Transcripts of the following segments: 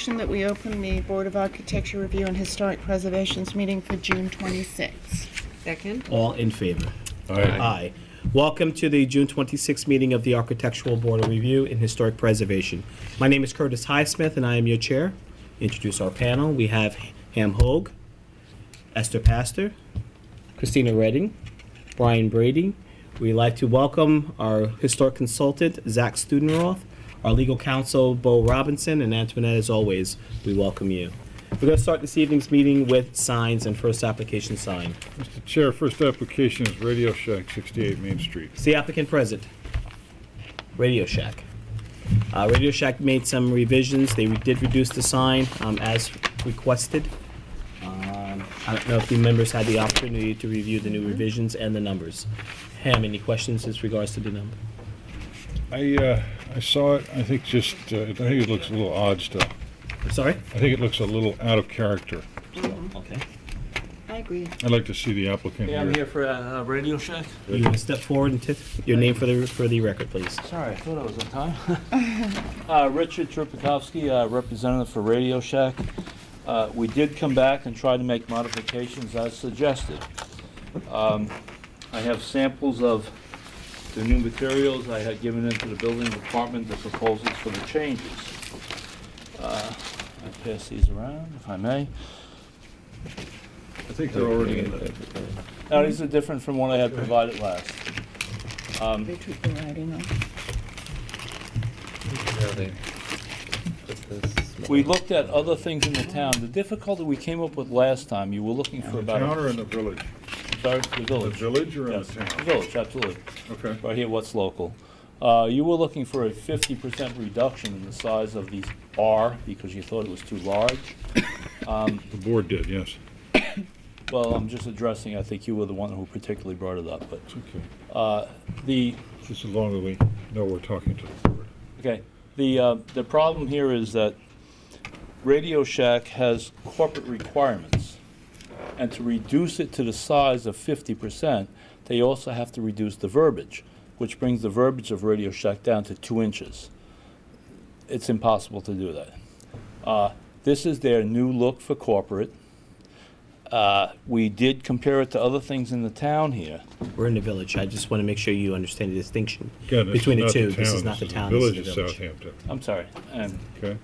motion that we open the Board of Architecture Review and Historic Preservation's meeting for June 26th. Second. All in favor? Aye. Aye. Welcome to the June 26th meeting of the Architectural Board of Review and Historic Preservation. My name is Curtis Highsmith, and I am your chair. Introduce our panel. We have Ham Hogue, Esther Pastor, Christina Redding, Brian Brady. We'd like to welcome our historic consultant, Zach Studenroth, our legal counsel, Bo Robinson, and Antoinette, as always, we welcome you. We're going to start this evening's meeting with signs and first application sign. Mr. Chair, first application is Radio Shack, 68 Main Street. Is the applicant present? Radio Shack. Radio Shack made some revisions. They did reduce the sign as requested. I don't know if the members had the opportunity to review the new revisions and the numbers. Ham, any questions as regards to the number? I saw it. I think it looks a little odd still. I'm sorry? I think it looks a little out of character. Okay. I agree. I'd like to see the applicant Yeah, I'm here for Radio Shack. You want to step forward and your name for the record, please. Sorry, I thought I was on time. Richard Trupakowski, representative for Radio Shack. We did come back and try to make modifications as suggested. I have samples of the new materials. I had given into the building department the proposals for the changes. I pass these around, if I may. I think they're already in there. Now, these are different from what I had provided last. They took the writing off. We looked at other things in the town. The difficulty we came up with last time, you were looking for In the about... town or in the village? Sorry, the village. The village or in Yes, the town? the village, absolutely. Okay. Right here, what's local. You were looking for a 50% reduction in the size of these R because you thought it was too large. The board did, yes. Well, I'm just addressing, I think you were the one who particularly brought it up, but It's okay. Just as long as we know we're talking to the board. okay. The problem here is that Radio Shack has corporate requirements, and to reduce it to the size of 50%, they also have to reduce the verbiage, which brings the verbiage of Radio Shack down to 2 inches. It's impossible to do that. This is their new look for corporate. We did compare it to other things in the town here. We're in the village. I just want to make sure you understand the distinction Again, this between the is not two. the This town, is not the town. The This village is of the village. Southampton. I'm sorry. Okay.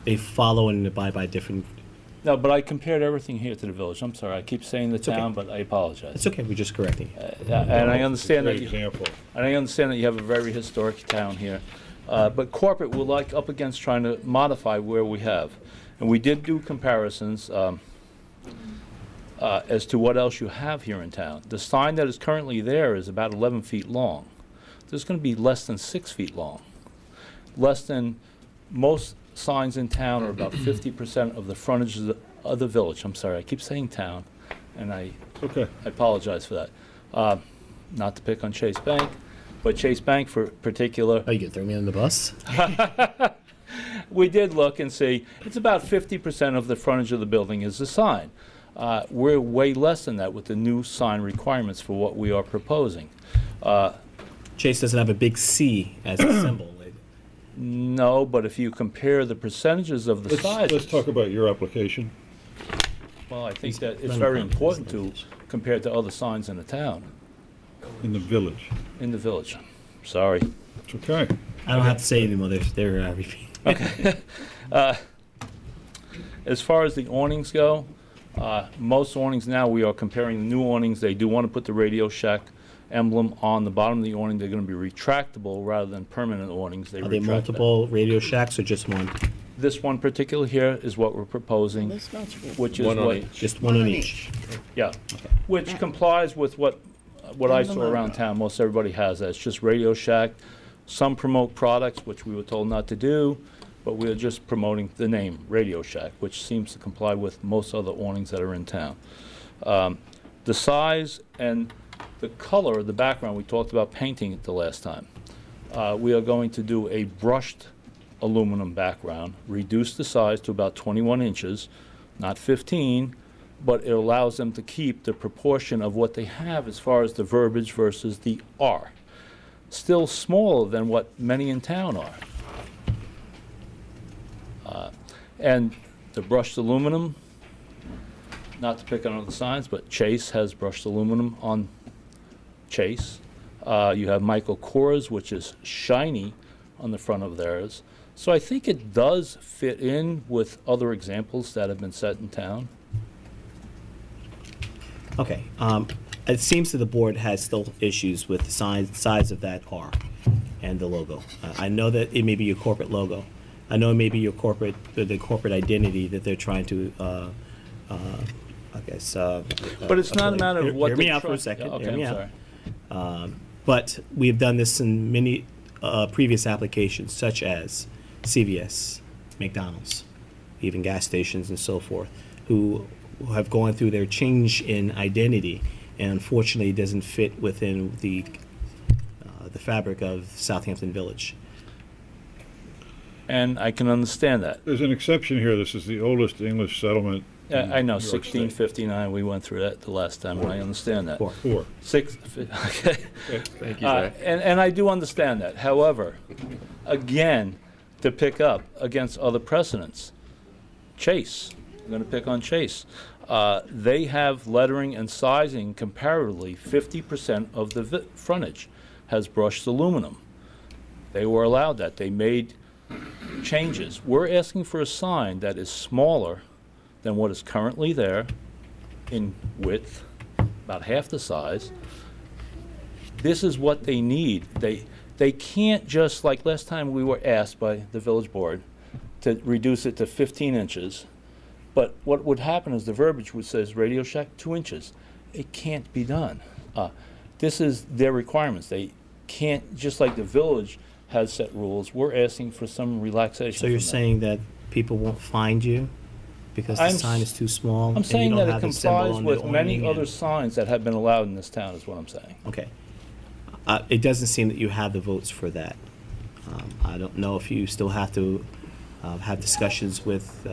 They follow and abide by different. No, but I compared everything here to the village. I'm sorry. I keep saying the It's okay. town, but I apologize. It's okay. We're just correcting you. And I understand that Great example. you have a very historic town here. But corporate, we're like up against trying to modify where we have. And we did do comparisons as to what else you have here in town. The sign that is currently there is about 11 feet long. There's going to be less than 6 feet long. Less than most signs in town are about 50% of the frontage of the village. I'm sorry, I keep saying town, and I Okay. apologize for that. Not to pick on Chase Bank, but Chase Bank for particular, Oh, you gonna throw me on the bus? we did look and see, it's about 50% of the frontage of the building is the sign. We're way less than that with the new sign requirements for what we are proposing. Chase doesn't have a big C as a symbol. No, but if you compare the percentages of the Let's sizes, talk about your application. well, I think that it's Run very the important to presentation. compare it to other signs in the town, In the village. in the village. Sorry. It's okay. I don't have to say anymore. They're repeating. Okay. As far as the awnings go, most awnings now, we are comparing the new awnings. They do want to put the Radio Shack emblem on the bottom of the awning. They're going to be retractable rather than permanent awnings. They Are they retract that. multiple Radio Shacks or just one? This one particular here is what we're proposing, This much. which is One on what, each. Just one on each. yeah, which complies with what I saw around town. Most everybody has that. It's just Radio Shack. Some promote products, which we were told not to do, but we're just promoting the name Radio Shack, which seems to comply with most other awnings that are in town. The size and the color of the background, we talked about painting it the last time. We are going to do a brushed aluminum background, reduce the size to about 21 inches, not 15, but it allows them to keep the proportion of what they have as far as the verbiage versus the R. Still smaller than what many in town are. And the brushed aluminum, not to pick on other signs, but Chase has brushed aluminum on Chase. You have Michael Kors, which is shiny on the front of theirs. So I think it does fit in with other examples that have been set in town. Okay. It seems that the board has still issues with the size of that R and the logo. I know that it may be your corporate logo. I know it may be your corporate, the corporate identity that they're trying to, I guess. But it's not a matter of what Hear me they're out for a trying- second. Yeah, okay, Hear me I'm out. sorry. But we've done this in many previous applications, such as CVS, McDonald's, even gas stations and so forth, who have gone through their change in identity, and unfortunately it doesn't fit within the fabric of Southampton Village. And I can understand that. There's an exception here. This is the oldest English settlement. Yeah, I know, New York State. 1659, we went through that the last time, and I understand that. Four. Okay. Thank you, Zach. And I do understand that. However, again, to pick up against other precedents, Chase, I'm going to pick on Chase. They have lettering and sizing comparatively 50% of the frontage has brushed aluminum. They were allowed that. They made changes. We're asking for a sign that is smaller than what is currently there in width, about half the size. This is what they need. They can't just, like last time we were asked by the village board to reduce it to 15 inches, but what would happen is the verbiage would say Radio Shack 2 inches. It can't be done. This is their requirements. They can't, just like the village has set rules, we're asking for some relaxation. So you're from that. saying that people won't find you because the I'm sign s- is too small? I'm and you saying don't that it have the symbol complies on the with many awning other and- signs that have been allowed in this town, is what I'm saying. Okay. It doesn't seem that you have the votes for that. I don't know if you still have to have discussions with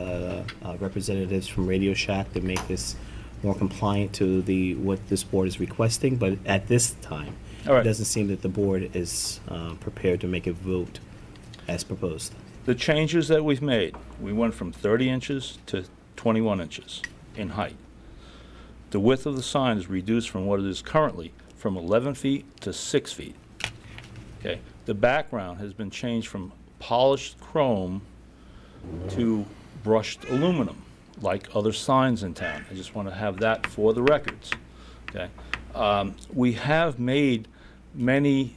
representatives from Radio Shack to make this more compliant to what this board is requesting, but at this time, All right. it doesn't seem that the board is prepared to make a vote as proposed. The changes that we've made, we went from 30 inches to 21 inches in height. The width of the sign is reduced from what it is currently, from 11 feet to 6 feet. Okay. The background has been changed from polished chrome to brushed aluminum, like other signs in town. I just want to have that for the records. Okay. We have made many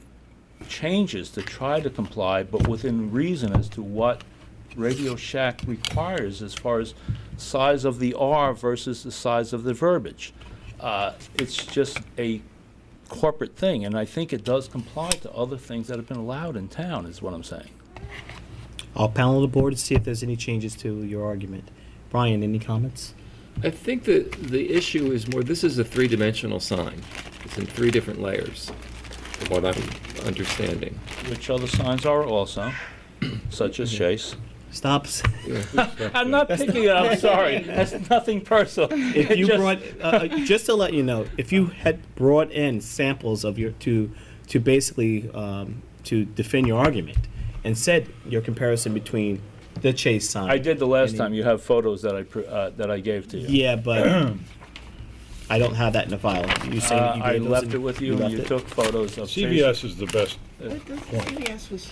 changes to try to comply, but within reason as to what Radio Shack requires as far as size of the R versus the size of the verbiage. It's just a corporate thing, and I think it does comply to other things that have been allowed in town, is what I'm saying. I'll panel the board to see if there's any changes to your argument. Brian, any comments? I think that the issue is more, this is a three-dimensional sign. It's in 3 different layers, from what I'm understanding. Which other signs are also, such as Chase. Stop. I'm not picking it, I'm sorry. That's nothing personal. If It you just- brought, just to let you know, if you had brought in samples of your to basically to defend your argument, and said your comparison between the Chase sign. I did the last and time. You have photos that I gave to you. Yeah, but I don't have that in the file. You saying that you I gave those left in- it with you, left and you it? took photos of Chase. CVS is the best, But the CVS was,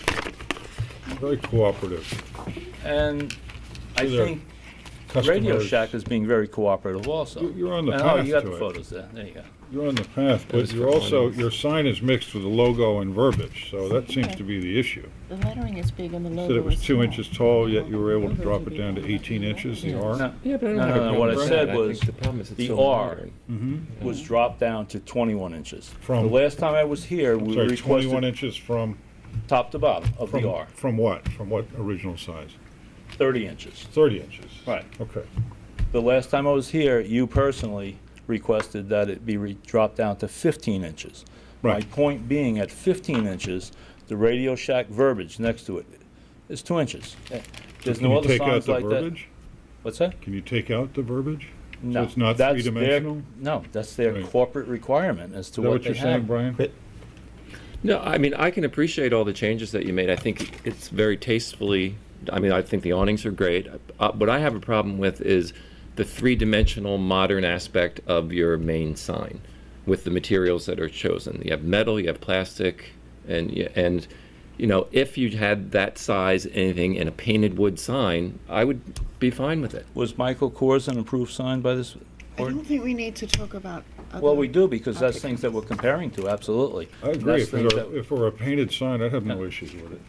very cooperative. And I To their think Radio Customers, Shack is being very cooperative also. You're on the And, path you got to the it. photos there. There you go. You're on the path, but was you're for also, one. your sign is mixed with the logo and verbiage, so that seems to be the issue. the lettering is big and the logo Said it was is 2 small. inches tall, yet you were able to drop it down to 18 inches, the R. No, Yeah, but I don't No, have no, a no, problem what I with said that. was think the problem is it's the so R modern. was dropped down to 21 inches. From- The last time I was here, we Sorry, 21 requested inches from, top to bottom of the R, from what? From what original size? 30 inches. 30 inches. Right. Okay. The last time I was here, you personally requested that it be dropped down to 15 inches. My Right. point being, at 15 inches, the Radio Shack verbiage next to it is 2 inches. There's Can no you other take out signs the like that. verbiage? What's that? Can you take out the verbiage? No. it's not that's three-dimensional? their- No, that's their Right. corporate requirement as to Is that what what they you're saying, have. Brian? But No, I mean, I can appreciate all the changes that you made. I think it's very tastefully I mean, I think the awnings are great. What I have a problem with is the three-dimensional modern aspect of your main sign with the materials that are chosen. You have metal, you have plastic, and you know, if you had that size, anything in a painted wood sign, I would be fine with it. Was Michael Kors an approved sign by this I board? don't think we need to talk about other. Well, we do, because that's things that we're comparing to, absolutely. I agree. That's If things it that- were, if it were a painted sign, I'd have no issues with it.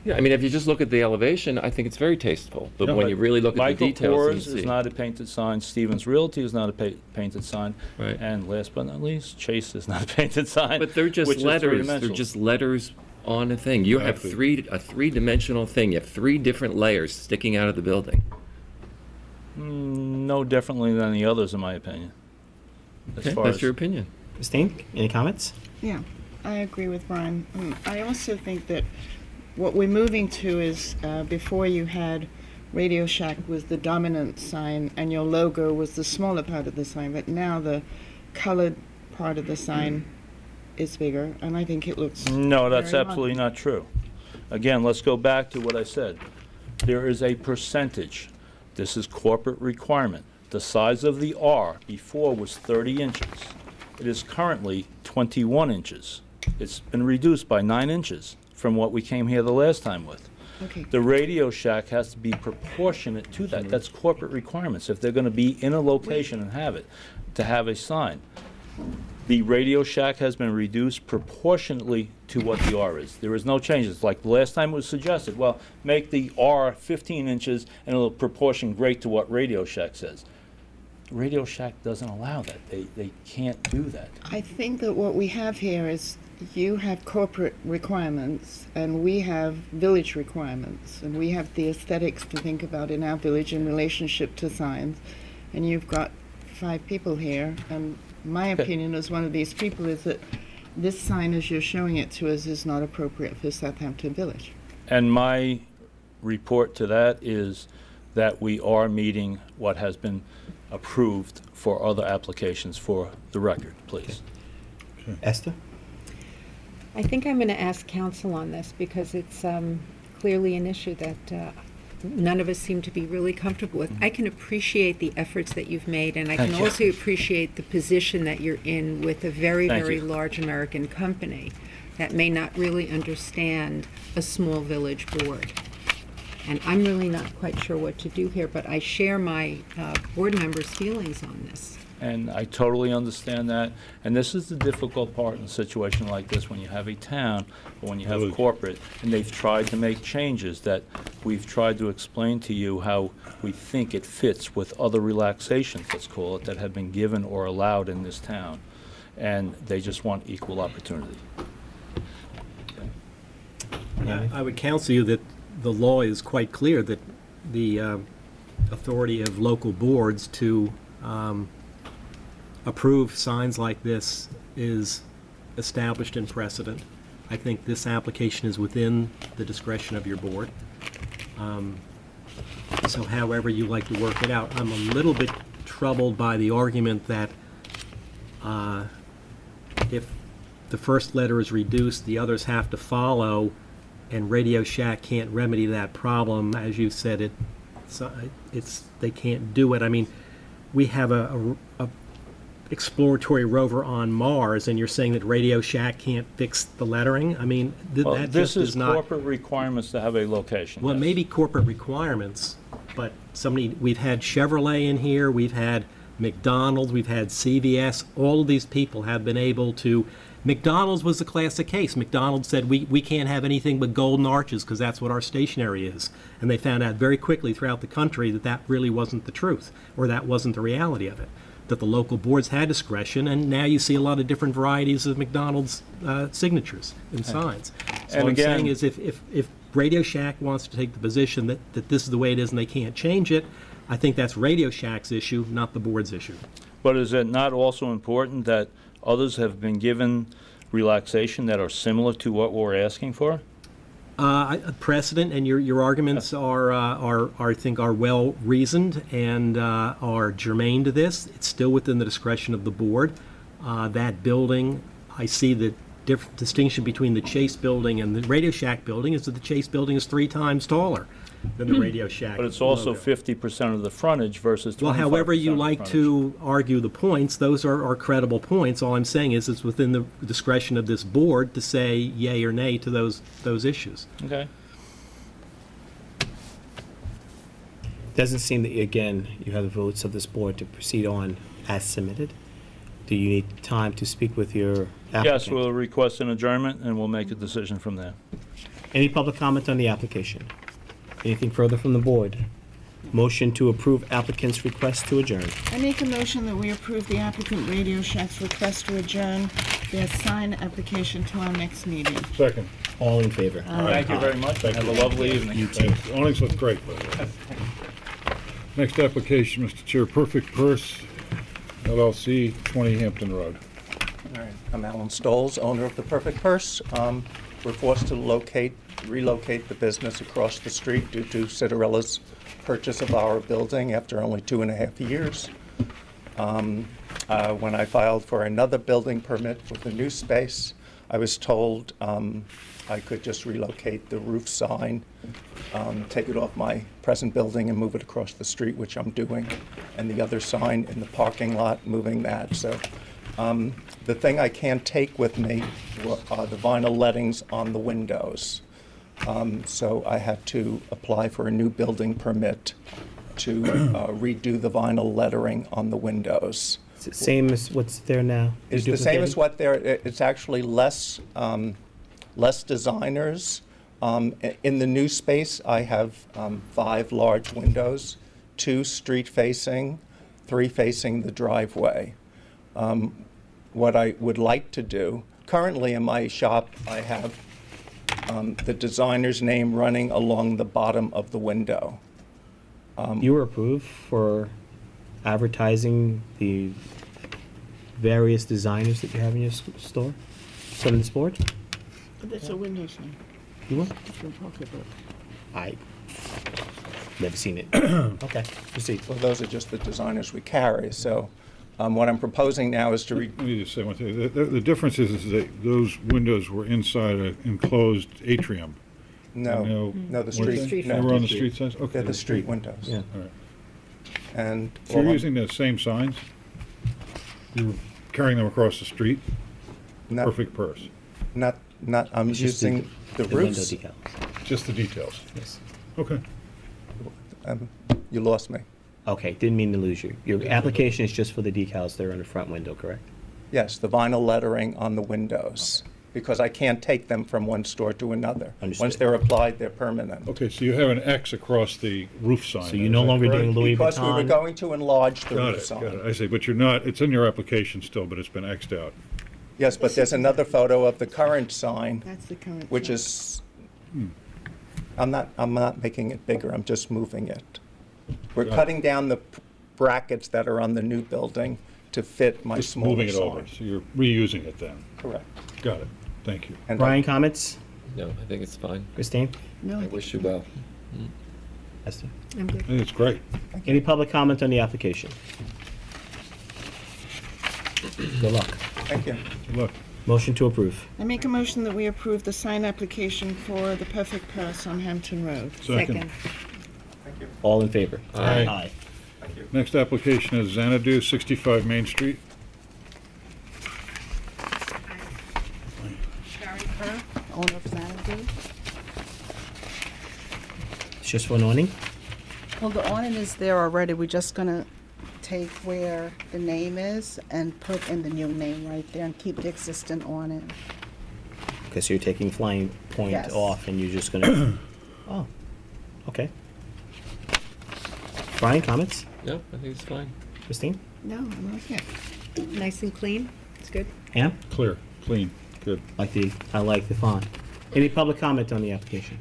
Yeah, I mean, if you just look at the elevation, I think it's very tasteful. But Yeah, when but you really look at the Michael details, Kors you see. is not a painted sign, Stevens Realty is not a painted sign. Right. And last but not least, Chase is not a painted sign. But they're just which is letters. They're three-dimensional. just letters on a thing. You have Exactly. a three-dimensional thing. You have three different layers sticking out of the building. No differently than the others, in my opinion. As Okay, far that's as- your opinion. Ms. Steen, any comments? Yeah, I agree with Brian. I also think that what we're moving to is, before you had Radio Shack was the dominant sign and your logo was the smaller part of the sign, but now the colored part of the sign is bigger, and I think it looks No, that's very absolutely not true. Again, let's go back to what I said. There is a percentage. This is corporate requirement. The size of the R before was 30 inches. It is currently 21 inches. It's been reduced by 9 inches from what we came here the last time with. Okay. The Radio Shack has to be proportionate to that. That's corporate requirements. If they're going to be in a location and have it, to have a sign. The Radio Shack has been reduced proportionately to what the R is. There is no changes. Like the last time it was suggested, well, make the R 15 inches and it'll proportion great to what Radio Shack says. Radio Shack doesn't allow that. They can't do that. I think that what we have here is you have corporate requirements and we have village requirements, and we have the aesthetics to think about in our village in relationship to signs. And you've got 5 people here, and my opinion as one of these people is that this sign as you're showing it to us is not appropriate for Southampton Village. And my report to that is that we are meeting what has been approved for other applications for the record, please. Esther? I think I'm going to ask counsel on this because it's clearly an issue that none of us seem to be really comfortable with. I can appreciate the efforts that you've made, and I can Thank you. also appreciate the position that you're in with a very, Thank very you. large American company that may not really understand a small village board. And I'm really not quite sure what to do here, but I share my board members' feelings on this. And I totally understand that. And this is the difficult part in a situation like this, when you have a town, or when you have Village. corporate, and they've tried to make changes that we've tried to explain to you how we think it fits with other relaxations, let's call it, that have been given or allowed in this town. And they just want equal opportunity. I would counsel you that the law is quite clear that the authority of local boards to approve signs like this is established in precedent. I think this application is within the discretion of your board. So however you like to work it out. I'm a little bit troubled by the argument that if the first letter is reduced, the others have to follow, and Radio Shack can't remedy that problem. As you said, they can't do it. I mean, we have a exploratory rover on Mars, and you're saying that Radio Shack can't fix the lettering? I mean, Well, that this just is is not. corporate requirements to have a location. Well, yes. maybe corporate requirements, but we've had Chevrolet in here, we've had McDonald's, we've had CVS. All of these people have been able to. McDonald's was the classic case. McDonald's said we can't have anything but golden arches because that's what our stationery is. And they found out very quickly throughout the country that that really wasn't the truth, or that wasn't the reality of it. That the local boards had discretion, and now you see a lot of different varieties of McDonald's signatures and signs. So And what I'm saying again- is if Radio Shack wants to take the position that this is the way it is and they can't change it, I think that's Radio Shack's issue, not the board's issue. But is it not also important that others have been given relaxation that are similar to what we're asking for? Precedent and your arguments are I think are well reasoned and are germane to this. It's still within the discretion of the board. That building, I see the distinction between the Chase building and the Radio Shack building is that the Chase building is 3 times taller. than the Radio Shack. But it's also logo. 50% of the frontage versus 25% Well, however you of the like frontage. to argue the points, those are credible points. All I'm saying is it's within the discretion of this board to say yay or nay to those issues. Okay. Doesn't seem that, again, you have the votes of this board to proceed on as submitted. Do you need time to speak with your applicant? Yes, we'll request an adjournment, and we'll make a decision from there. Any public comment on the application? Anything further from the board? Motion to approve applicant's request to adjourn. I make a motion that we approve the applicant Radio Shack's request to adjourn their sign application to our next meeting. Second. All in favor? Thank you very much, and have a lovely evening. You too. The awnings look great, by the way. Next application, Mr. Chair, Perfect Purse, LLC, 20 Hampton Road. All right, I'm Alan Stoles, owner of the Perfect Purse. We're forced to relocate the business across the street due to Citarella's purchase of our building after only 2.5 years. When I filed for another building permit for the new space, I was told I could just relocate the roof sign, take it off my present building and move it across the street, which I'm doing, and the other sign in the parking lot, moving that. So the thing I can't take with me are the vinyl lettings on the windows. So I had to apply for a new building permit to redo the vinyl lettering on the windows. Is it same as what's there now? It's You're the same as duplicating? what there, it's actually less designers. In the new space, I have 5 large windows, 2 street-facing, 3 facing the driveway. What I would like to do, currently in my shop, I have the designer's name running along the bottom of the window. You were approved for advertising the various designers that you have in your store? From this board? That's a window sign. You were? It's in pocketbook. I never seen it. Okay, proceed. Well, those are just the designers we carry, so what I'm proposing now is to Let me just say one thing. The difference is that those windows were inside an enclosed atrium. no, the Weren't street, they? Street They were on the frontage. street sides? Okay. they're the street windows. Yeah. All right. And So you're using the same signs? You're carrying them across the street? not, Perfect Purse. I'm It's just using the window roofs. decals. Just the details? Yes. Okay. You lost me. Okay, didn't mean to lose you. Your application is just for the decals that are in the front window, correct? Yes, the vinyl lettering on the windows, because I can't take them from one store to another. Once Understood. they're applied, they're permanent. Okay, so you have an X across the roof sign. So you're is no that longer correct? doing Louis Because we were Vuitton? going to enlarge the Got roof it, got it. sign. I see, but you're not, it's in your application still, but it's been Xed out. Yes, but there's another photo of the current sign, That's the current which sign. is, I'm not making it bigger, I'm just moving it. We're Got it. cutting down the brackets that are on the new building to fit my Just smaller moving it sign. over, so you're reusing it then. Correct. Got it, thank you. And Brian, comments? No, I think it's fine. Christine? No, I wish you well. Esther? I'm good. I think it's great. Any public comment on the application? Good luck. Thank you. Good luck. Motion to approve. I make a motion that we approve the sign application for the Perfect Purse on Hampton Road. Second. All in favor? Aye. Aye. Next application is Xanadu, 65 Main Street. Owner of Xanadu. It's just for an awning? Well, the awning is there already. We're just gonna take where the name is and put in the new name right there and keep the existing awning. Because you're taking Flying Point Yes. off and you're just gonna, oh, okay. Brian, comments? No, I think it's fine. Christine? No, I'm okay. Nice and clean. It's good. Ann? Clear, clean, good. I like the font. Any public comment on the application?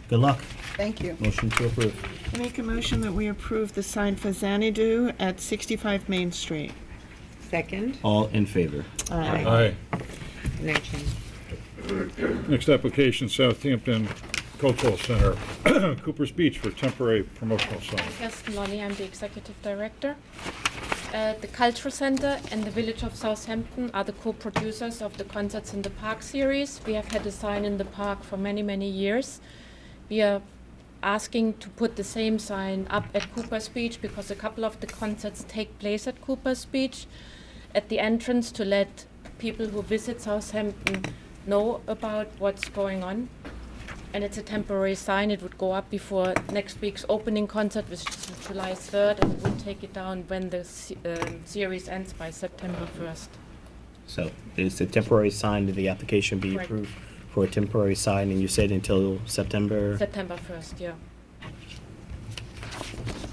Good luck. Thank you. Motion to approve. I make a motion that we approve the sign for Xanadu at 65 Main Street. Second. All in favor? Aye. Aye. Nice change. Next application, Southampton Cultural Center, Cooper's Beach for temporary promotional sign. Kirsten Lonnie, I'm the Executive Director. The Cultural Center and the Village of Southampton are the co-producers of the Concerts in the Park series. We have had a sign in the park for many, many years. We are asking to put the same sign up at Cooper's Beach because a couple of the concerts take place at Cooper's Beach at the entrance to let people who visit Southampton know about what's going on. And it's a temporary sign. It would go up before next week's opening concert, which is July 3rd, and we'll take it down when the series ends by September 1st. So is the temporary sign, did the application be Right. approved for a temporary sign, and you said until September? September 1st, yeah.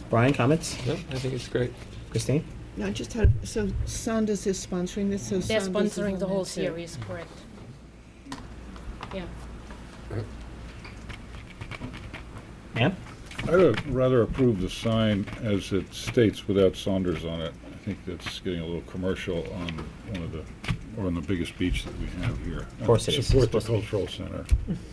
Brian, comments? No, I think it's great. Christine? No, I just had, so Saunders is sponsoring this, so They're Saunders is sponsoring on the there whole too. series, correct. Yeah. Ma'am? I'd rather approve the sign as it states without Saunders on it. I think that's getting a little commercial on on the biggest beach that we have here. Of course it is. Support the It's supposed cultural center.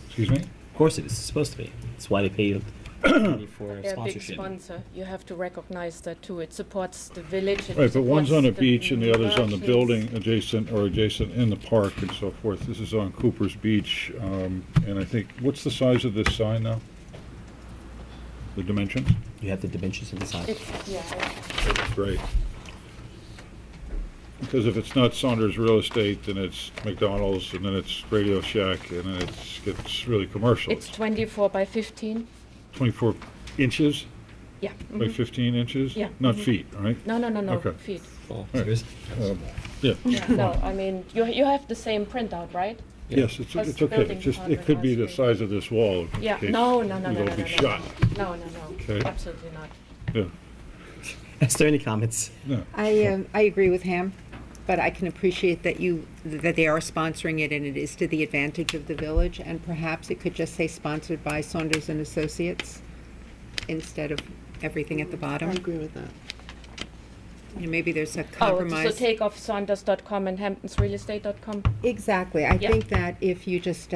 Excuse me? Of course it is. It's supposed to be. That's why they pay money for They're a big sponsorship. sponsor. You have to recognize that too. It supports the village. It Right, but one's on the supports beach and the other's on the merchants. building adjacent in the park and so forth. This is on Cooper's Beach, and I think, what's the size of this sign now? The dimensions? You have the dimensions of the sign. Yeah, Great. Because if it's not Saunders Real Estate, then it's McDonald's, and then it's Radio Shack, and then gets really commercial. it's 24 by 15. 24 inches Yeah. by mhm. 15 inches? Yeah, Not mhm. feet, right? No, Okay. feet. Oh, Right. Yeah. Yeah, no, I mean, you have the same printout, right? Yes, it's Plus it's the okay. building It's just, it department could be the has size of this wall. in Yeah, case no, you're gonna be shot. No, Okay. absolutely not. Yeah. Is there any comments? No. I agree with Ham, but I can appreciate that that they are sponsoring it, and it is to the advantage of the village, and perhaps it could just say sponsored by Saunders and Associates instead of everything at the I bottom. agree with that. And maybe there's a Oh, compromise. so take off Saunders.com and hamptonsrealestate.com? Exactly. I Yeah. think that if you just,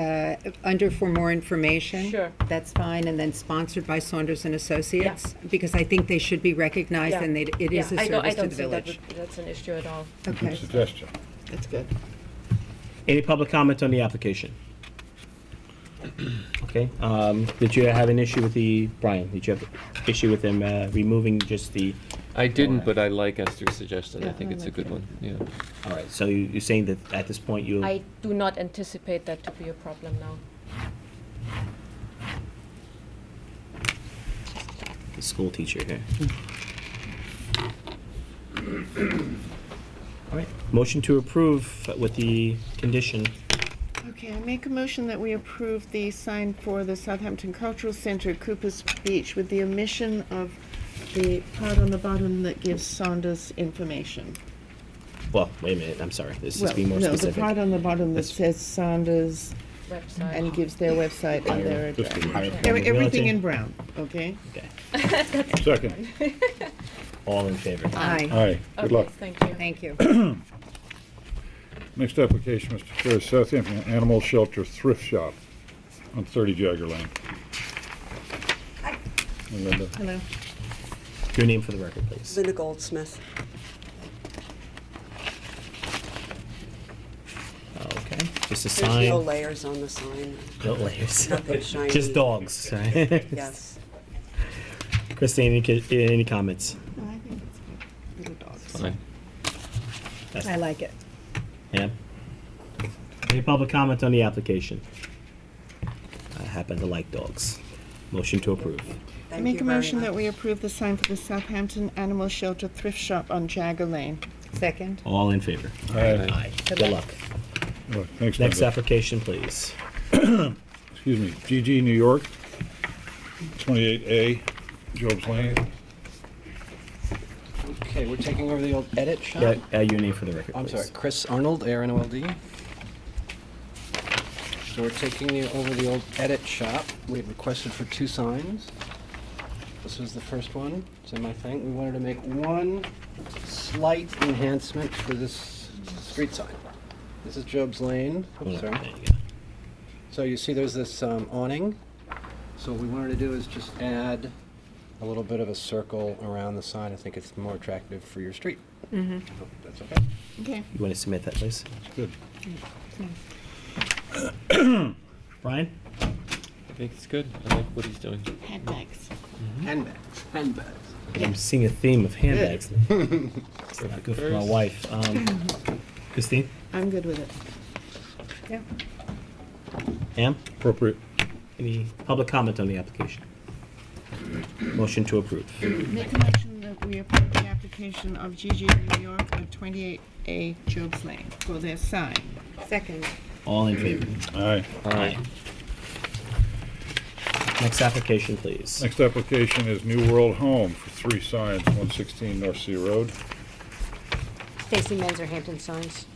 under for more information. Sure. That's fine, and then sponsored by Saunders and Associates, because I think they should be recognized, Yeah. and it is a I service to don't the think village. that's an issue at all. Okay, Good suggestion. That's good. Any public comment on the application? Okay, did you have an issue with Brian, did you have an issue with them removing just the, I didn't, but I like Esther's suggestion. I Yeah, think I it's a like good it. one, yeah. all right, so you're saying that at this point you, I do not anticipate that to be a problem now. the school teacher here. All right, motion to approve with the condition. Okay, I make a motion that we approve the sign for the Southampton Cultural Center, Cooper's Beach, with the omission of the part on the bottom that gives Saunders information. Well, wait a minute, I'm sorry, this is Well, be more no, the specific. part on the bottom that That's- says Saunders Website. and gives their website and their Just address. a- Higher Everything probability. in brown, okay? Okay, Second. all in favor? Aye. Aye. Good Okay, luck. thank you. Thank you. Next application, Mr. Chair, is Southampton Animal Shelter Thrift Shop on 30 Jagger Lane. Hi. Linda. Hello. Your name for the record, please. Linda Goldsmith. Okay, just a There's sign, no layers on the sign. no layers. Nothing shiny. Just dogs, right? Yes. Christine, any comments? No, I think it's good. Little dogs. Fine. I like it. Yeah? Any public comment on the application? I happen to like dogs. Motion to approve. I Thank make you a very motion that much. we approve the sign for the Southampton Animal Shelter Thrift Shop on Jagger Lane. Second. All in favor? Aye. Good luck. Oh, thanks, Next Linda. application, please. Excuse me, GG New York, 28A, Job's Lane. Okay, we're taking over the old edit shop. Yeah, your name for the record, I'm please. sorry, Chris Arnold, ARNOLD. So we're taking over the old edit shop. We had requested for 2 signs. This was the first one. It's in my thing. We wanted to make one slight enhancement for this street sign. This is Job's Lane. Hold Oops, on, sorry. there you go. So you see there's this awning. So what we wanted to do is just add a little bit of a circle around the sign. I think it's more attractive for your street. Mm-hmm. Hope that's okay. Okay. You want to submit that, please? Good. Brian? I think it's good. I like what he's doing. Handbags. Handbags. Handbags. I'm seeing a theme of handbags. It's not good for my wife. Christine? I'm good with it. Yeah. Am? Appropriate. Any public comment on the application? Motion to approve. Make a motion that we approve the application of GG New York at 28A Jobs Lane for their sign. Second. All in favor? Aye. Aye. Next application, please. Next application is New World Home for 3 signs, 116 North Sea Road. Facing Menzer Hampton signs.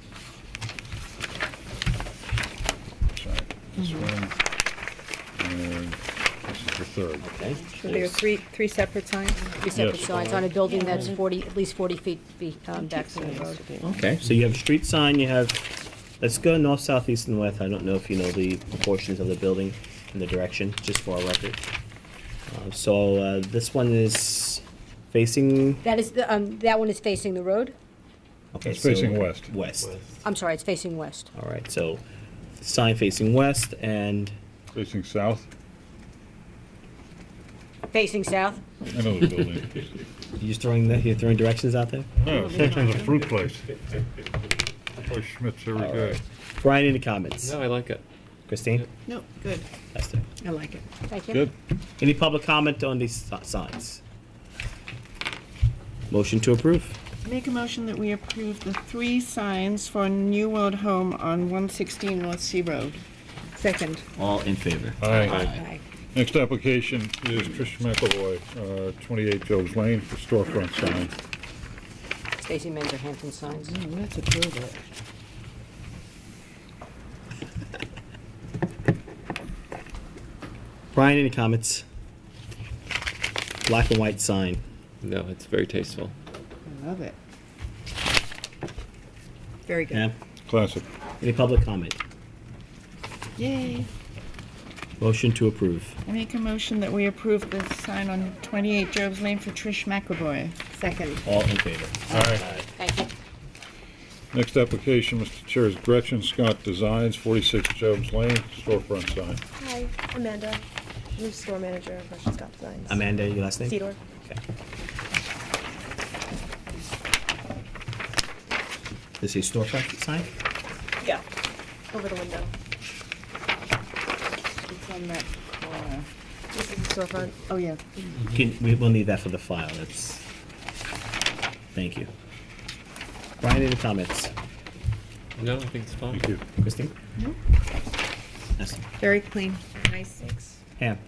Sign. This one. And this is the third. Okay. So there are three separate signs? Three separate Yes. signs on a building that's 40, at least 40 feet back from the road. Okay, so you have a street sign, you have, let's go north, south, east, and west. I don't know if you know the proportions of the building and the direction, just for our record. So this one is facing, That is, that one is facing the road? okay. It's so facing west. West. I'm sorry, it's facing west. All right, so sign facing west and, Facing south. Facing south? I know the building. you're throwing directions out there? No, it's a fruit place. Oh, Schmidt's every All day. right. Brian, any comments? No, I like it. Christine? No, good. Esther? I like it. Thank you. Good. Any public comment on these signs? Motion to approve. Make a motion that we approve the 3 signs for New World Home on 116 North Sea Road. Second. All in favor? Aye. Aye. Next application is Trish McElroy, 28 Jobs Lane for storefront sign. Facing Menzer Hampton signs. Let's approve it. Brian, any comments? Black and white sign. No, it's very tasteful. I love it. Very good. Yeah. Classic. Any public comment? Yay. Motion to approve. I make a motion that we approve the sign on 28 Jobs Lane for Trish McElroy. Second. All in favor? Aye. Thank you. Next application, Mr. Chair, is Gretchen Scott Designs, 46 Jobs Lane, storefront sign. Hi, Amanda, new store manager of Russian Scott Designs. Amanda, your last name? Cedar. Okay. This is a storefront sign? Yeah, over the window. It's on that corner. This is the storefront. Oh, yeah. We will need that for the file. That's. Thank you. Brian, any comments? No, I think it's fine. Thank you. Christine? No. Esther? Very clean. Nice. Thanks. Pam?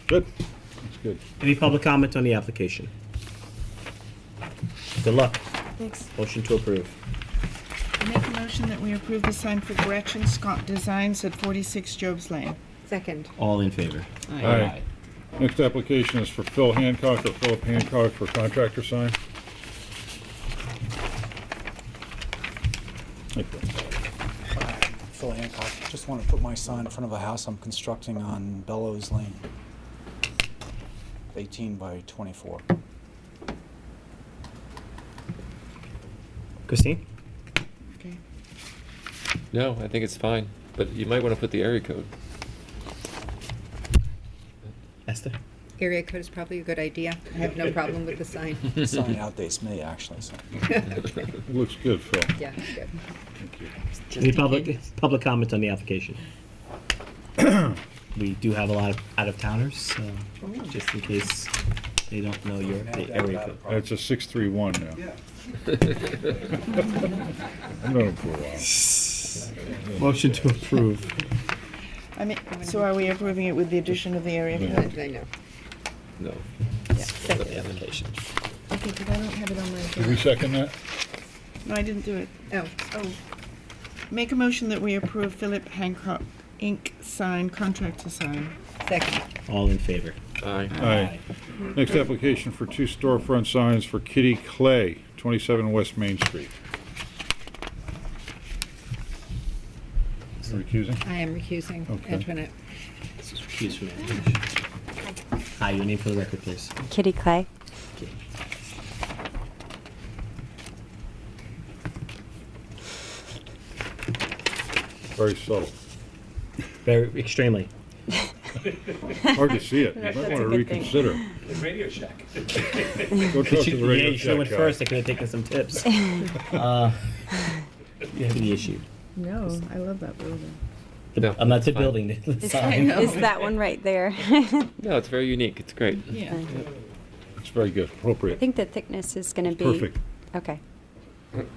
Good. That's good. Any public comment on the application? Good luck. Thanks. Motion to approve. I make a motion that we approve the sign for Gretchen Scott Designs at 46 Jobs Lane. Second. All in favor? Aye. Next application is for Phil Hancock or Philip Hancock for contractor sign. Phil Hancock. Just want to put my sign in front of a house I'm constructing on Bellows Lane. 18 by 24. Christine? Okay. No, I think it's fine. But you might want to put the area code. Esther? Area code is probably a good idea. I have no problem with the sign. The sign outdates me, actually. So. It looks good, Phil. Yeah, good. Thank you. Any public comment on the application? We do have a lot of out-of-towners, so just in case they don't know your area code. It's a 631 now. I've known him for a while. Motion to approve. I mean, so are we approving it with the addition of the area code? I know. No. Yeah, second. The application. Okay, but I don't have it on my Did we second that? No, I didn't do it. Oh. Make a motion that we approve Philip Hancock Inc. sign, contractor sign. Second. All in favor? Aye. Aye. Next application for 2 storefront signs for Kitty Clay, 27 West Main Street. You recusing? I am recusing. Okay. Antoinette. This is recused from application. Hi, your name for the record, please. Kitty Clay. Okay. Very subtle. Very, extremely. Hard to see it. You might want to reconsider. Radio Shack. Go talk to the Yeah, Radio you should have went Shack guy. first. I could have taken some tips. You have any issue? No, I love that building. No, I'm not it's the fine. building. The sign. Is that one right there? No, it's very unique. It's great. Yeah. It's very good, I appropriate. think the thickness is going to be Perfect. okay.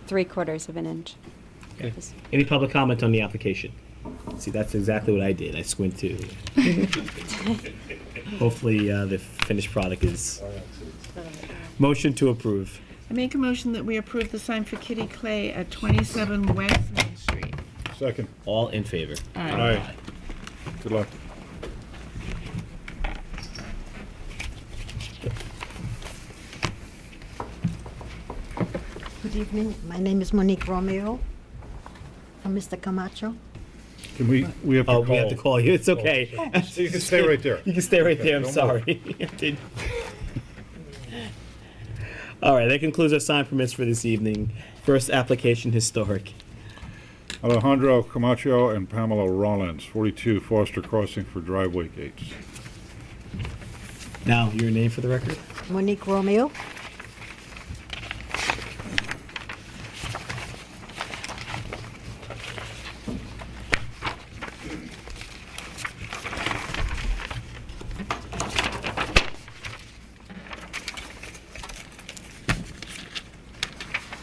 3/4 of an inch. Okay. Any public comment on the application? See, that's exactly what I did. I squint too. Hopefully, the finished product is. Motion to approve. I make a motion that we approve the sign for Kitty Clay at 27 West Main Street. Second. All in favor? Aye. Aye. Good luck. Good evening. My name is Monique Romeo from Mr. Camacho. Can we have to Oh, call? we have to call you. It's okay. So you can stay right there. You can stay right there. I'm Don't sorry. All right, that concludes our sign permits for this evening. First application, historic. Alejandro Camacho and Pamela Rollins, 42 Foster Crossing for driveway gates. Now, your name for the record? Monique Romeo.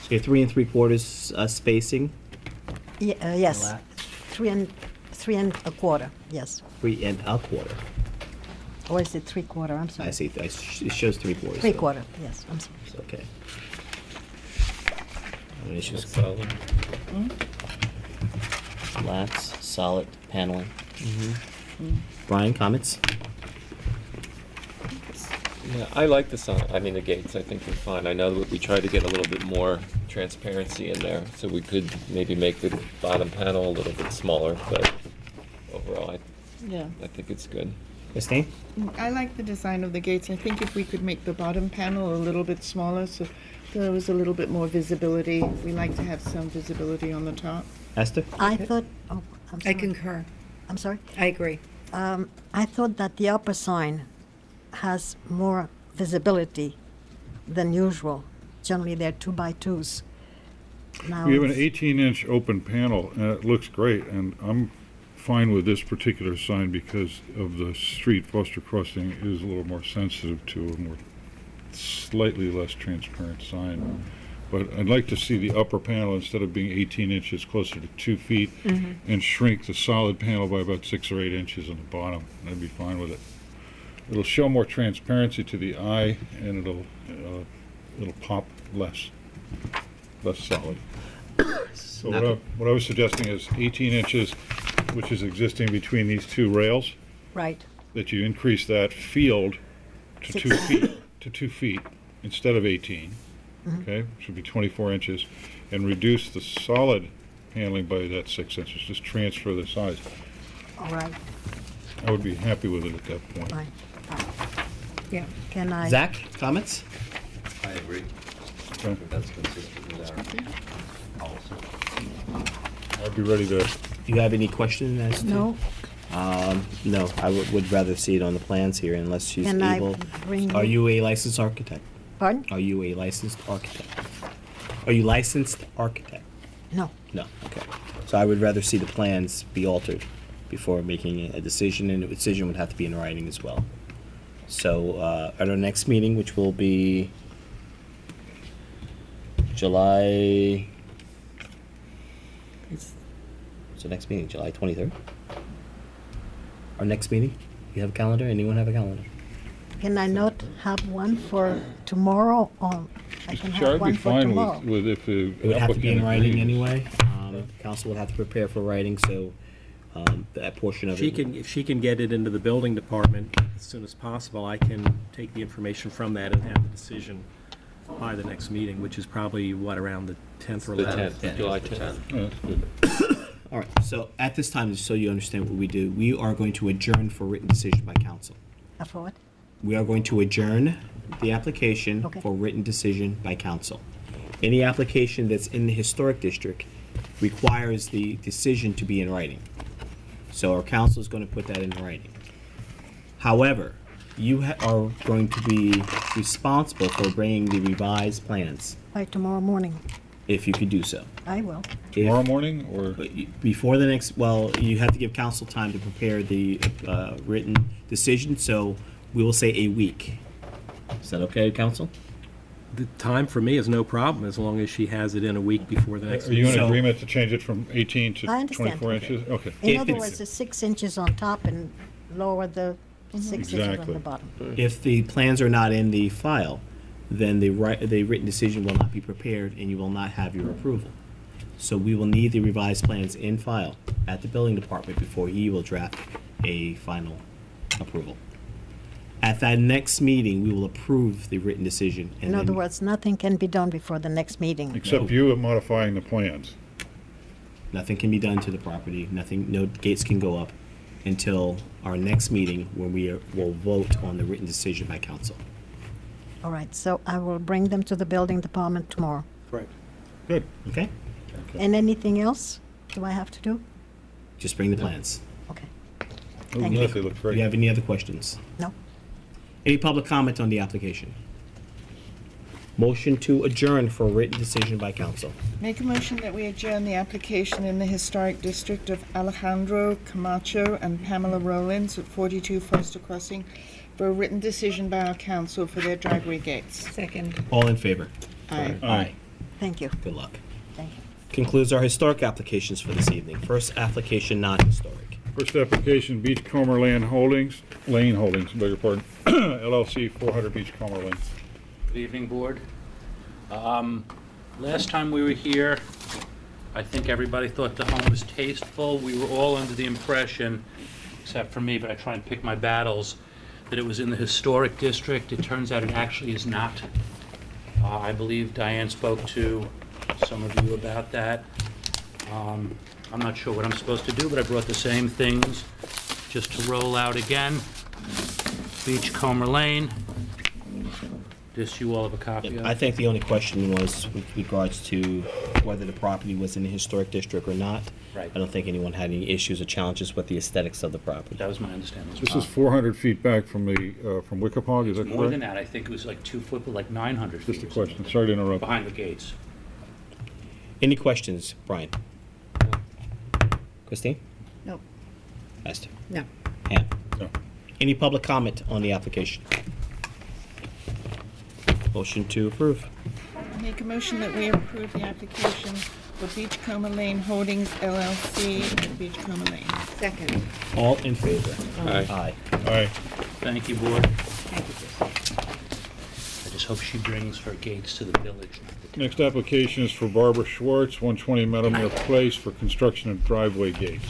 So you're 3 3/4 spacing. Yes. Lap. 3 and a quarter. Yes. 3 1/4. Or is it 3/4? I'm sorry. I see. It shows 3/4. 3/4. Yes. I'm sorry. It's okay. No issues. Solid. Slats, solid paneling. Brian, comments? Yeah, I like the sign. I mean, the gates. I think they're fine. I know that we tried to get a little bit more transparency in there, so we could maybe make the bottom panel a little bit smaller. But overall, Yeah. I think it's good. Christine? I like the design of the gates. I think if we could make the bottom panel a little bit smaller so there was a little bit more visibility. We like to have some visibility on the top. Esther? I thought. Oh, I'm sorry. I concur. I'm sorry. I agree. I thought that the upper sign has more visibility than usual. Generally, they're 2x2s. Now We have an it's- 18-inch open panel, and it looks great, and I'm fine with this particular sign because of the street. Foster Crossing is a little more sensitive to a more slightly less transparent sign. But I'd like to see the upper panel, instead of being 18 inches, closer to 2 feet, and shrink the solid panel by about 6 or 8 inches on the bottom. I'd be fine with it. It'll show more transparency to the eye, and it'll pop less solid. So what I was suggesting is 18 inches, which is existing between these two rails, Right. that you increase that field to 2 feet, instead of 18. Okay, should be 24 inches, and reduce the solid paneling by that 6 inches. Just transfer the size. All right. I would be happy with it at that point. Fine. Yeah. Can I? Zach, comments? I agree. Okay. That's consistent with our policy. I'd be ready to. Do you have any questions as to? No. No, I would rather see it on the plans here unless she's Can I able. bring Are it? you a licensed architect? Pardon? Are you a licensed architect? Are you licensed architect? No. No, okay. So I would rather see the plans be altered before making a decision, and a decision would have to be in writing as well. So, at our next meeting, which will be July... What's the next meeting, July 23rd? Our next meeting? You have a calendar? Anyone have a calendar? Can I not have one for tomorrow, or I can Sure, have I'd one be for fine tomorrow? with if the It would have to be in applicant writing agrees. anyway. Council would have to prepare for writing, so that portion of it. If she can get it into the building department as soon as possible, I can take the information from that and have the decision by the next meeting, which is probably, around the 10th or The 11th? 10th, July 10th. Yeah, that's good. All right, so at this time, just so you understand what we do, we are going to adjourn for written decision by council. For what? We are going to adjourn the application Okay. for written decision by council. Any application that's in the historic district requires the decision to be in writing. So our council is going to put that in writing. However, you are going to be responsible for bringing the revised plans, By tomorrow morning, if you could do so. I will. Tomorrow morning, or? Before the next, well, you have to give council time to prepare the written decision, so we will say a week. Is that okay, council? The time for me is no problem, as long as she has it in a week before the next Are you in meeting. agreement to change it from 18 to I understand. 24 inches? Okay. In If other it's- words, it's 6 inches on top and lower the 6 inches on Exactly. the bottom. If the plans are not in the file, then the written decision will not be prepared and you will not have your approval. So we will need the revised plans in file at the building department before he will draft a final approval. At that next meeting, we will approve the written decision. And In other then words, nothing can be done before the next meeting. Except you modifying the plans. nothing can be done to the property, no gates can go up until our next meeting when we will vote on the written decision by council. All right, so I will bring them to the building department tomorrow. Right. Good. Okay? And anything else do I have to do? Just bring the plans. Okay. Oh, Thank yes, you. they look Do great. you have any other questions? No. Any public comment on the application? Motion to adjourn for written decision by council. Make a motion that we adjourn the application in the historic district of Alejandro Camacho and Pamela Rollins at 42 Foster Crossing for a written decision by our council for their driveway gates. Second. All in favor? Aye. Aye. Thank you. Good luck. Thank you. Concludes our historic applications for this evening. First application, non-historic. First application, Beachcomber Lane Holdings, beg your pardon, LLC, 400 Beachcomber Lane. Good evening, Board. Last time we were here, I think everybody thought the home was tasteful. We were all under the impression, except for me, but I try and pick my battles, that it was in the historic district. It turns out it actually is not. I believe Diane spoke to some of you about that. I'm not sure what I'm supposed to do, but I brought the same things just to roll out again. Beachcomber Lane. This you all have a copy of? I think the only question was with regards to whether the property was in the historic district or not. Right. I don't think anyone had any issues or challenges with the aesthetics of the property. That was my understanding. This is 400 feet back from the, from Wickapog, is that correct? More than that, I think it was like 2 foot, but like 900 feet. Just a or something. question, sorry to interrupt. Behind the gates. Any questions, Brian? Christine? No. Esther? No. Ann? No. Any public comment on the application? Motion to approve. Make a motion that we approve the application for Beachcomber Lane Holdings LLC at Beachcomber Lane. Second. All in favor? Aye. Aye. Aye. Thank you, Board. Thank you, Chris. I just hope she brings her gates to the village. not the town. Next application is for Barbara Schwartz, 120 Meadowmere Place, for construction of driveway gates.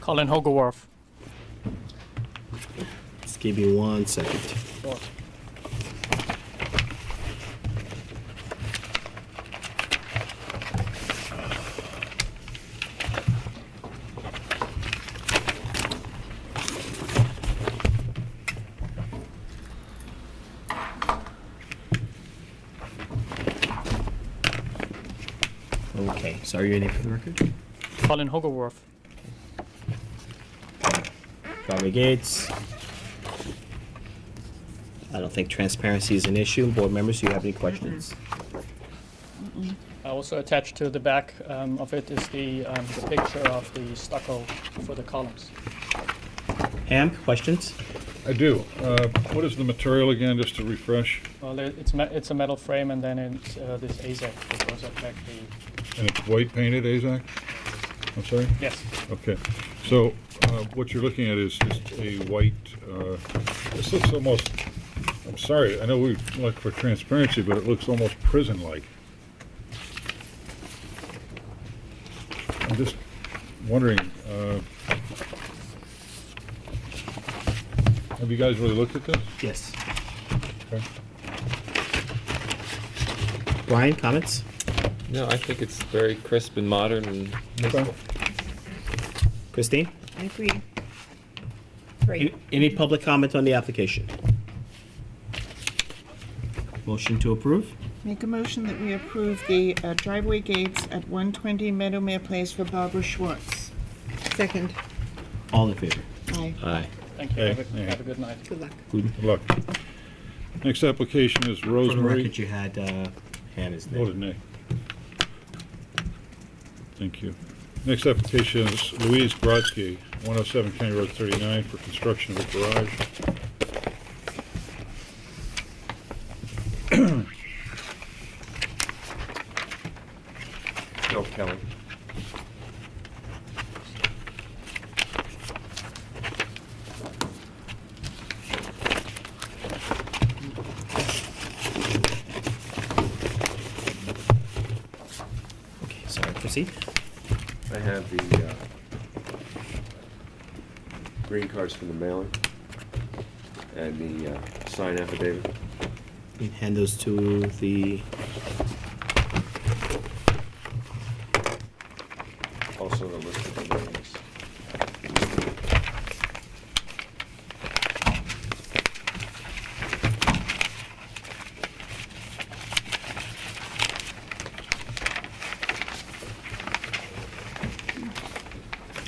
Colin Hogarth. Just give me 1 second. Okay, sorry, your name for the record? Colin Hogarth. Driveway gates. I don't think transparency is an issue. Board members, do you have any questions? Also attached to the back of it is the picture of the stucco for the columns. Ham, questions? I do. What is the material again, just to refresh? Well, it's a metal frame, and then it's this AZEK that goes up back the. And it's white painted, AZAC? I'm sorry? Yes. Okay. So what you're looking at is just a white, this looks almost, I'm sorry, I know we look for transparency, but it looks almost prison-like. I'm just wondering, have you guys really looked at this? Yes. Okay. Brian, comments? No, I think it's very crisp and modern and tasteful. Christine? I agree. Any public comment on the application? Motion to approve? Make a motion that we approve the driveway gates at 120 Meadowmere Place for Barbara Schwartz. Second. All in favor? Aye. Aye. Thank you. Aye. Have a good night. Good luck. Good luck. Next application is For the Rosemary. record, you had Hannah's name. Voted nay. Thank you. Next application is Louise Grodzki, 107 County Road 39, for construction of a garage. Bill Kelly. Okay, sorry, proceed. I have the green cards from the mailing and the sign affidavit. You hand those to the, Also the list of the names.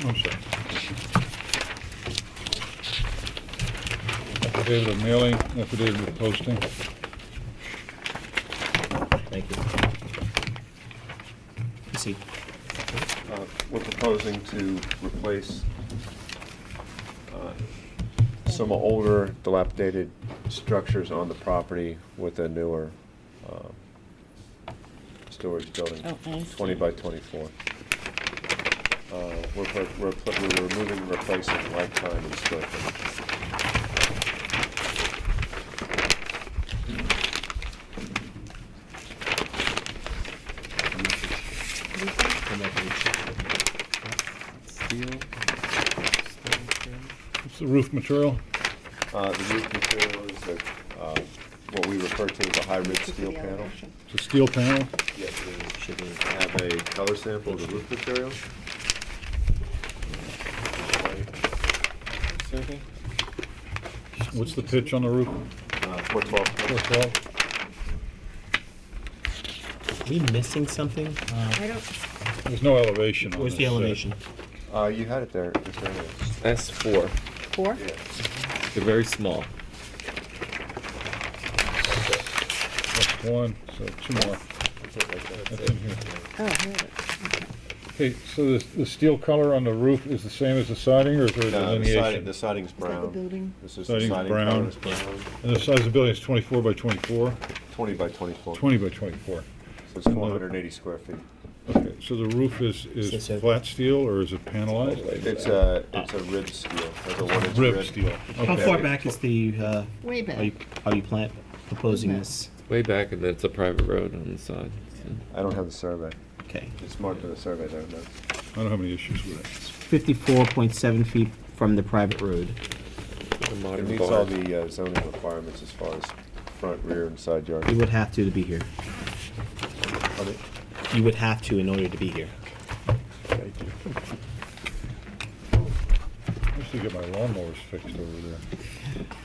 I'm sorry. Affidavit of mailing, affidavit of posting. thank you. Proceed. We're proposing to replace some older dilapidated structures on the property with a newer storage building, Oh, I see. 20 by 24. We're removing and replacing lifetime in square footage. What's the roof material? The roof material is what we refer to as a high-ridge steel panel. It's a steel panel? Yes, we should have a color sample of the roof material. What's the pitch on the roof? 412. 412? Are we missing something? I don't, There's no elevation on Where's this the set. elevation? You had it there. It's right there. S4. 4? Yeah. They're very small. That's one, so two more. That's in here. Oh, here it is. Okay. Okay, so the steel color on the roof is the same as the siding, or is there a No, delineation? the siding's brown. the building? This is the Siding's siding brown. color is brown. And the size of the building is 24 by 24? 20 by 24. 20 by 24. So it's 480 square feet. Okay, so the roof is this a- flat steel, or is it panelized? It's a ribbed steel. It's a 1-inch Ribbed steel. How Okay. far back is the, Way back. are you proposing this? Way back, and it's a private road on the side. So. I don't have the survey. Okay. It's marked in the survey there, no. I don't have any issues with it. 54.7 feet from the private road. A It modern meets bar. all the zoning requirements as far as front, rear, and side yard. You would have to be here. Pardon? You would have to in order to be here. Thank you. I used to get my lawnmowers fixed over there.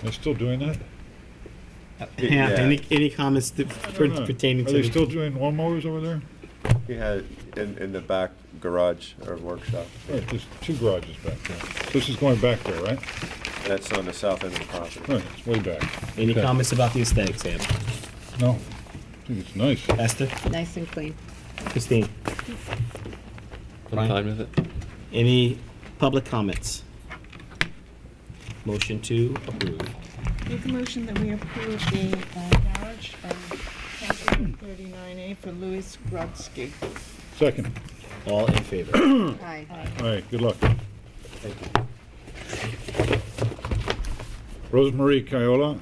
They're still doing that? Yeah. Yeah. Any comments pertaining Are to they the- still doing lawnmowers over there? He had it in the back garage or workshop. Right, there's two garages back there. This is going back there, right? That's on the south end of the property. Right, it's way back. Any Okay. comments about the aesthetics, Sam? No, I think it's nice. Esther? Nice and clean. Christine? I'm Brian? fine with it. Any public comments? Motion to approve. Make a motion that we approve the garage on County Road 39A for Louis Grodzki. Second. All in favor? Aye. All right, good luck. Thank you. Rosemarie Kiola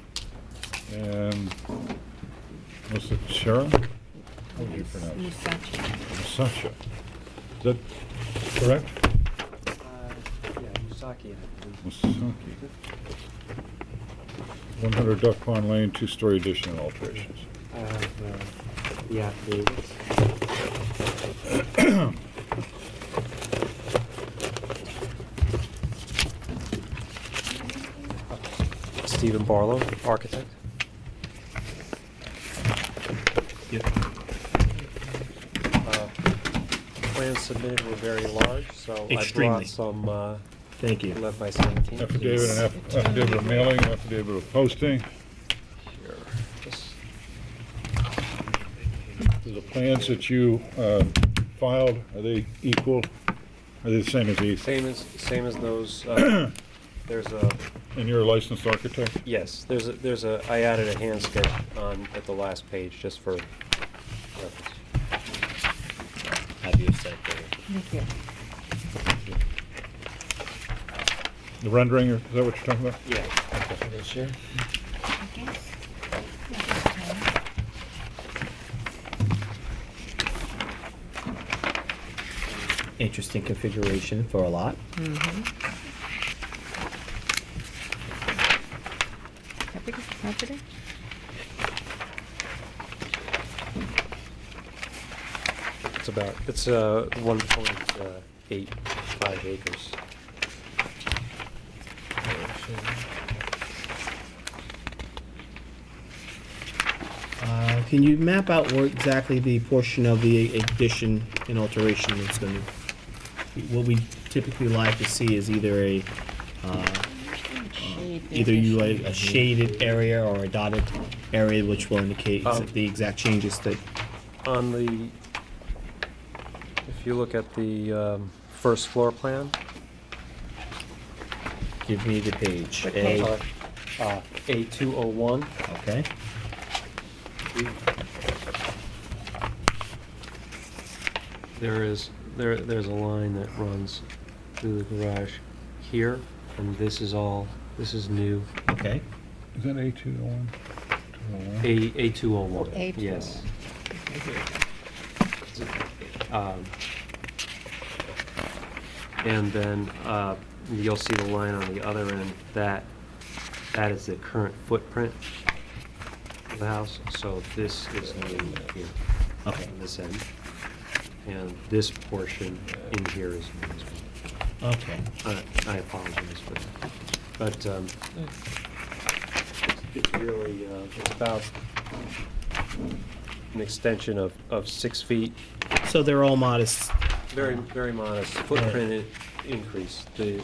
and Musachera? How do you pronounce it? Musachi. Musacha. Is that correct? Yeah, Musaki, I believe. Musaki. 100 Duck Pond Lane, two-story addition and alterations. The affidavits. Stephen Barlow, architect. Yep. Plans submitted were very large, so I Extremely. brought some Thank you. 11 by 17. Affidavit and affidavit of mailing, affidavit of posting. The plans that you filed, are they equal? Are they the same as these? Same as those. There's a. And you're a licensed architect? Yes, I added a hand sketch at the last page just for reference. Have you said Thank you. The rendering, is that what you're talking about? Yeah. Sure. Interesting configuration for a lot. How big is the property? It's 1.85 acres. Can you map out where exactly the portion of the addition and alteration is going to? What we typically like to see is either a a shaded area or a dotted area, which will indicate the exact changes that. If you look at the first floor plan. Give me the page. A201. Okay. There's a line that runs through the garage here, and this is new. Okay. Is that A201? A201. A201. Yes. And then you'll see the line on the other end. That is the current footprint of the house. So this is new here. Okay. On this end. And this portion in here is new as well. Okay. I apologize for that. But it's really, it's about an extension of 6 feet. So they're all modest. Very, very modest footprint increase. The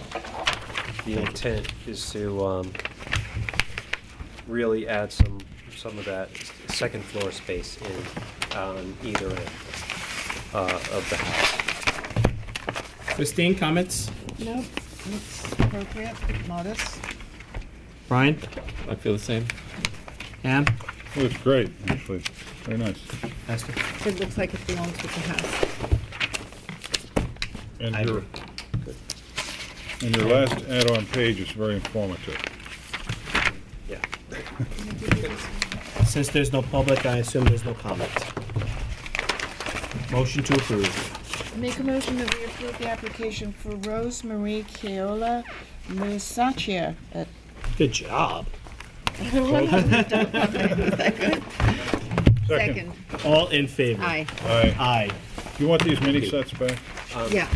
intent is to really add some of that second floor space in on either end of the house. Christine, comments? Nope, looks appropriate, modest. Brian? I feel the same. Ann? Looks great, actually. Very nice. Esther? It looks like it belongs with the house. And your last add-on page is very informative. Yeah. Since there's no public, I assume there's no comment. Motion to approve. Make a motion that we approve the application for Rose Marie Keola Musacchia at Good job. Second. All in favor? Aye. Aye. Aye. You want these mini sets back? Yeah.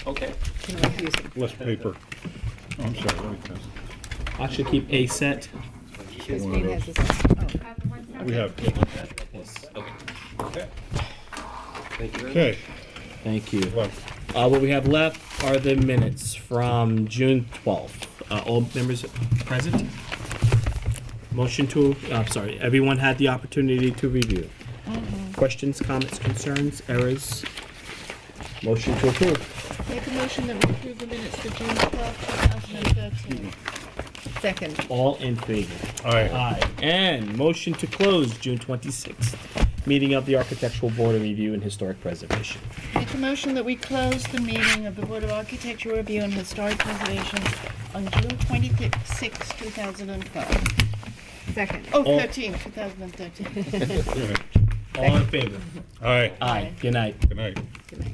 Okay. Can we use it? Less paper. Oh, I'm sorry, let me pass it. I should keep a set. Just one of Christine has those. this. Oh. We have. Okay. Thank you very much. Okay. Thank you. Well, What we have left are the minutes from June 12th. All members present? Motion to, sorry, everyone had the opportunity to review. Questions, comments, concerns, errors? Motion to approve. Make a motion that we approve the minutes for June 12th, 2013. Second. All in favor? Aye. Aye. And motion to close June 26th, meeting of the Architectural Board of Review and Historic Preservation. Make a motion that we close the meeting of the Board of Architectural Review and Historic Preservation on June 26, 2012. Second. Oh, All- 13, 2013. All in favor? Aye. Aye. Good night. Good night. Good night.